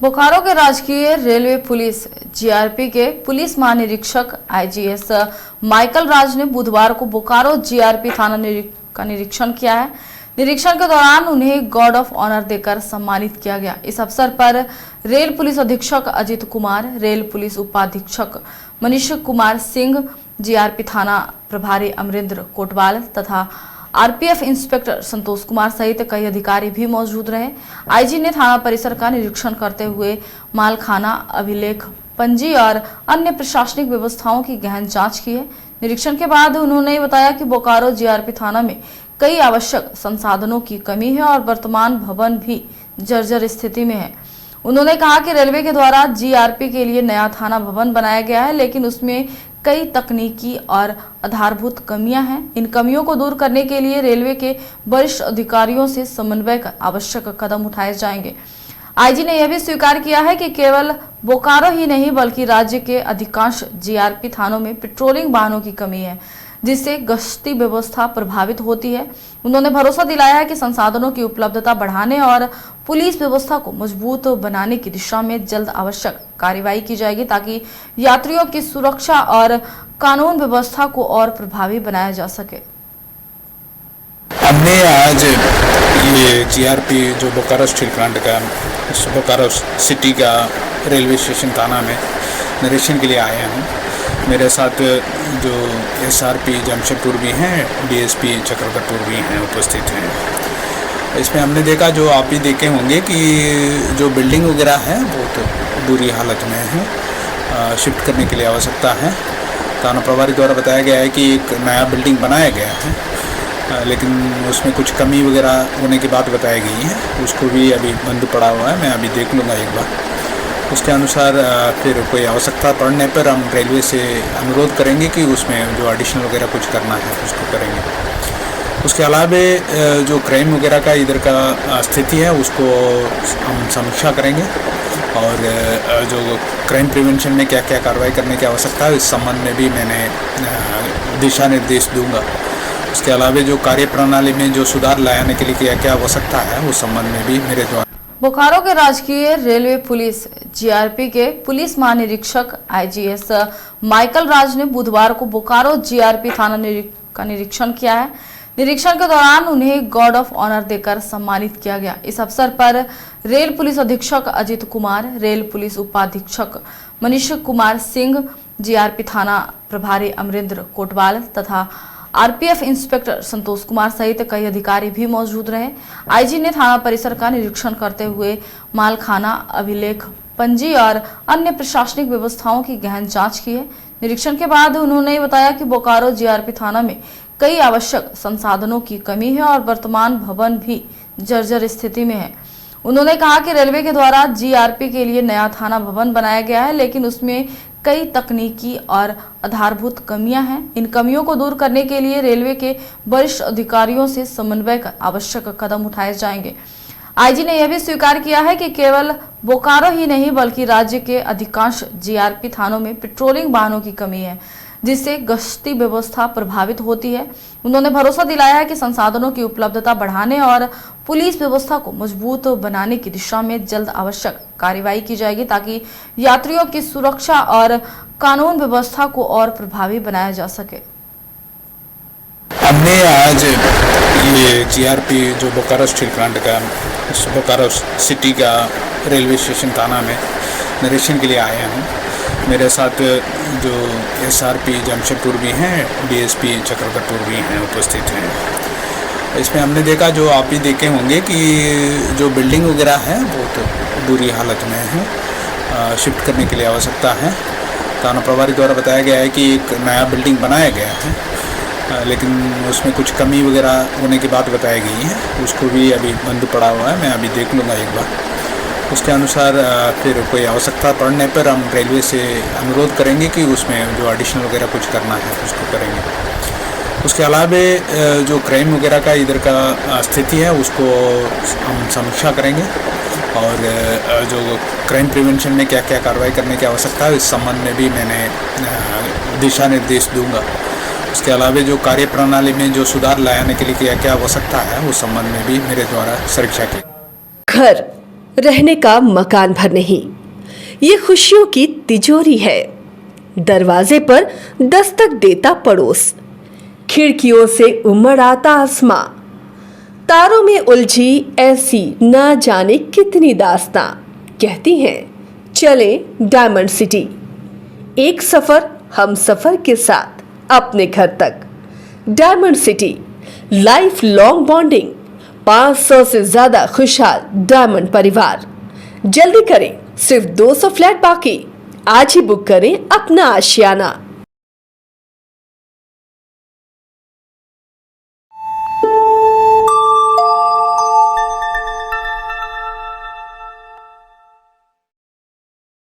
बोकारो के राजकीय railway police GRP के पुलिस महानिरीक्षक आईजीएस माइकल राज ने बुधवार को बोकारो जीआरपी थाना का निरीक्षण किया है। निरीक्षण के दौरान उन्हें गार्ड ऑफ ऑनर देकर सम्मानित किया गया। इस अवसर पर रेल पुलिस अधीक्षक अजित कुमार, रेल पुलिस उपाधीक्षक मनीष कुमार सिंह, जीआरपी थाना प्रभारी अमरिंद्र कोटवाल तथा आरपीएफ इंस्पेक्टर संतोष कुमार सहित कई अधिकारी भी मौजूद रहे। आईजी ने थाना परिसर का निरीक्षण करते हुए मालखाना, अभिलेख, पंजी और अन्य प्रशासनिक व्यवस्थाओं की गहन जांच की है। निरीक्षण के बाद उन्होंने बताया कि बोकारो जीआरपी थाना में कई आवश्यक संसाधनों की कमी है और वर्तमान भवन भी जर्जर स्थिति में है। उन्होंने कहा कि रेलवे के द्वारा जीआरपी के लिए नया थाना भवन बनाया गया है, लेकिन उसमें कई तकनीकी और आधारभूत कमियां हैं। इन कमियों को दूर करने के लिए रेलवे के वरिष्ठ अधिकारियों से समन्वय कर आवश्यक कदम उठाए जाएंगे। आईजी ने यह भी स्वीकार किया है कि केवल बोकारो ही नहीं बल्कि राज्य के अधिकांश जीआरपी थानों में पेट्रोलिंग वाहनों की कमी है, जिससे गश्ती व्यवस्था प्रभावित होती है। उन्होंने भरोसा दिलाया है कि संसाधनों की उपलब्धता बढ़ाने और पुलिस व्यवस्था को मजबूत बनाने की दिशा में जल्द आवश्यक कार्रवाई की जाएगी, ताकि यात्रियों की सुरक्षा और कानून व्यवस्था को और प्रभावी बनाया जा सके। हमने आज ये जीआरपी जो बोकारो स्टील प्लांट का बोकारो सिटी का रेलवे स्टेशन थाना में निरीक्षण के लिए आए हैं। मेरे साथ जो एसआरपी जमशेदपुर भी हैं, डीएसपी चक्रधरपुर भी हैं, उपस्थित हैं। इसमें हमने देखा, जो आप भी देखे होंगे, कि जो बिल्डिंग वगैरह है बहुत बुरी हालत में है, शिफ्ट करने के लिए आवश्यकता है। थाना प्रभारी द्वारा बताया गया है कि एक नया बिल्डिंग बनाया गया है, लेकिन उसमें कुछ कमी वगैरह होने की बात बताई गई है। उसको भी अभी बंद पड़ा हुआ है, मैं अभी देख लूँगा एक बार। उसके अनुसार फिर कोई आवश्यकता पड़ने पर हम रेलवे से अनुरोध करेंगे कि उसमें जो एडिशनल वगैरह कुछ करना है उसको करेंगे। उसके अलावा जो क्राइम वगैरह का इधर का स्थिति है उसको हम समीक्षा करेंगे, और जो क्राइम प्रिवेंशन में क्या क्या कार्रवाई करने की आवश्यकता है इस संबंध में भी मैंने दिशा निर्देश दूंगा। उसके अलावा जो कार्य प्रणाली में जो सुधार लाने के लिए क्या क्या आवश्यकता है उस संबंध में भी मेरे द्वारा। बोकारो के राजकीय रेलवे पुलिस जीआरपी के पुलिस महानिरीक्षक आईजीएस माइकल राज ने बुधवार को बोकारो जीआरपी थाना का निरीक्षण किया है। निरीक्षण के दौरान उन्हें गार्ड ऑफ ऑनर देकर सम्मानित किया गया। इस अवसर पर रेल पुलिस अधीक्षक अजित कुमार, रेल पुलिस उपाधीक्षक मनीष कुमार सिंह, जीआरपी थाना प्रभारी अमरिंद्र कोटवाल तथा आरपीएफ इंस्पेक्टर संतोष कुमार सहित कई अधिकारी भी मौजूद रहे। आईजी ने थाना परिसर का निरीक्षण करते हुए मालखाना, अभिलेख, पंजी और अन्य प्रशासनिक व्यवस्थाओं की गहन जांच की है। निरीक्षण के बाद उन्होंने बताया कि बोकारो जीआरपी थाना में कई आवश्यक संसाधनों की कमी है और वर्तमान भवन भी जर्जर स्थिति में है। उन्होंने कहा कि रेलवे के द्वारा जीआरपी के लिए नया थाना भवन बनाया गया है, लेकिन उसमें कई तकनीकी और आधारभूत कमियां हैं। इन कमियों को दूर करने के लिए रेलवे के वरिष्ठ अधिकारियों से समन्वय कर आवश्यक कदम उठाए जाएंगे। आईजी ने यह भी स्वीकार किया है कि केवल बोकारो ही नहीं बल्कि राज्य के अधिकांश जीआरपी थानों में पेट्रोलिंग वाहनों की कमी है, जिससे गश्ती व्यवस्था प्रभावित होती है। उन्होंने भरोसा दिलाया है कि संसाधनों की उपलब्धता बढ़ाने और पुलिस व्यवस्था को मजबूत बनाने की दिशा में जल्द आवश्यक कार्रवाई की जाएगी, ताकि यात्रियों की सुरक्षा और कानून व्यवस्था को और प्रभावी बनाया जा सके। हमने आज ये जीआरपी जो बोकारो स्टील प्लांट का बोकारो सिटी का रेलवे स्टेशन थाना में निरीक्षण के लिए आए हैं। मेरे साथ जो एसआरपी जमशेदपुर भी हैं, डीएसपी चक्रधरपुर भी हैं, उपस्थित हैं। इसमें हमने देखा, जो आप भी देखे होंगे, कि जो बिल्डिंग वगैरह है बहुत बुरी हालत में है, शिफ्ट करने के लिए आवश्यकता है। थाना प्रभारी द्वारा बताया गया है कि एक नया बिल्डिंग बनाया गया है, लेकिन उसमें कुछ कमी वगैरह होने की बात बताई गई है। उसको भी अभी बंद पड़ा हुआ है, मैं अभी देख लूँगा एक बार। उसके अनुसार फिर कोई आवश्यकता पड़ने पर हम रेलवे से अनुरोध करेंगे कि उसमें जो एडिशनल वगैरह कुछ करना है उसको करेंगे। उसके अलावा जो क्राइम वगैरह का इधर का स्थिति है उसको हम समीक्षा करेंगे, और जो क्राइम प्रिवेंशन में क्या क्या कार्रवाई करने की आवश्यकता है इस संबंध में भी मैंने दिशा निर्देश दूंगा। उसके अलावा जो कार्य प्रणाली में जो सुधार लाने के लिए क्या क्या आवश्यकता है उस संबंध में भी मेरे द्वारा समीक्षा की। घर रहने का मकान भर नहीं, ये खुशियों की तिजोरी है। दरवाजे पर दस्तक देता पड़ोस, खिड़कियों से उमड़ आता आसमां, तारों में उलझी ऐसी न जाने कितनी दास्तां। कहती हैं चले डायमंड सिटी, एक सफर हम सफर के साथ अपने घर तक। Diamond city, life long bonding, 500 से ज्यादा खुशहाल डायमंड परिवार। जल्दी करें, सिर्फ 200 फ्लैट बाकी। आज ही बुक करें अपना आशियाना।